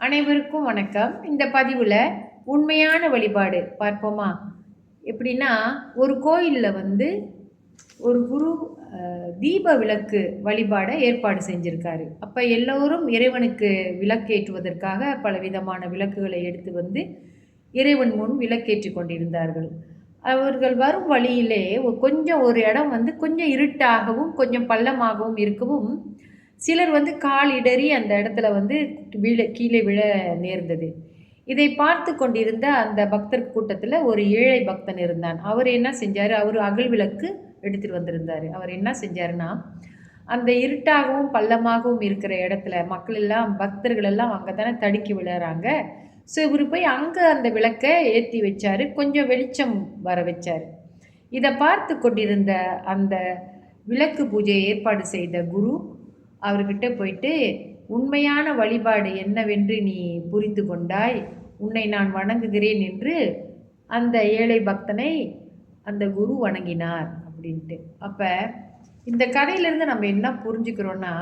அனைவருக்கும் வணக்கம். இந்த பதிவில் உண்மையான வழிபாடு பார்ப்போமா? எப்படின்னா, ஒரு கோயிலில் ஒரு குரு தீப விளக்கு வழிபாட ஏற்பாடு செஞ்சுருக்காரு. அப்போ எல்லோரும் இறைவனுக்கு விளக்கேற்றுவதற்காக பலவிதமான விளக்குகளை எடுத்து இறைவன் முன் விளக்கேற்றி கொண்டிருந்தார்கள். அவர்கள் வரும் வழியிலே கொஞ்சம் ஒரு இடம் கொஞ்சம் இருட்டாகவும் கொஞ்சம் பள்ளமாகவும் இருக்கவும் சிலர் கால் இடறி அந்த இடத்துல கீழே விழ நேர்ந்தது. இதை பார்த்து கொண்டிருந்த அந்த பக்தர் கூட்டத்தில் ஒரு ஏழை பக்தன் இருந்தான். அவர் என்ன செஞ்சார், அவர் அகல் விளக்கு எடுத்துகிட்டு வந்திருந்தார். அவர் என்ன செஞ்சாருன்னா, அந்த இருட்டாகவும் பள்ளமாகவும் இருக்கிற இடத்துல மக்கள் எல்லாம் பக்தர்கள் எல்லாம் அங்கே தானே தடுக்கி விழுறாங்க. ஸோ இவர் போய் அங்கே அந்த விளக்கை ஏற்றி வச்சார், கொஞ்சம் வெளிச்சம் வர வச்சார். இதை பார்த்து கொண்டிருந்த அந்த விளக்கு பூஜையை ஏற்பாடு செய்த குரு அவர்கிட்ட போயிட்டு, உண்மையான வழிபாடு என்னவென்று நீ புரிந்து கொண்டாய், உன்னை நான் வணங்குகிறேன் என்று அந்த ஏழை பக்தனை அந்த குரு வணங்கினார் அப்படின்ட்டு. அப்போ இந்த கதையிலேருந்து நம்ம என்ன புரிஞ்சுக்கிறோன்னா,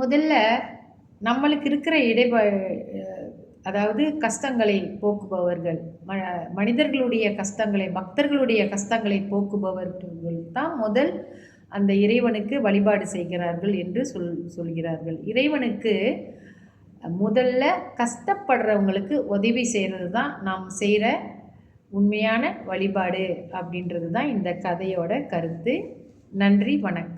முதல்ல நம்மளுக்கு இருக்கிற அதாவது கஷ்டங்களை போக்குபவர்கள், மனிதர்களுடைய கஷ்டங்களை, பக்தர்களுடைய கஷ்டங்களை போக்குபவர்கள் தான் முதல் அந்த இறைவனுக்கு வழிபாடு செய்கிறார்கள் என்று சொல்கிறார்கள். இறைவனுக்கு முதல்ல கஷ்டப்படுறவங்களுக்கு உதவி செய்கிறது தான் நாம் செய்கிற உண்மையான வழிபாடு அப்படின்றது தான் இந்த கதையோட கருத்து. நன்றி, வணக்கம்.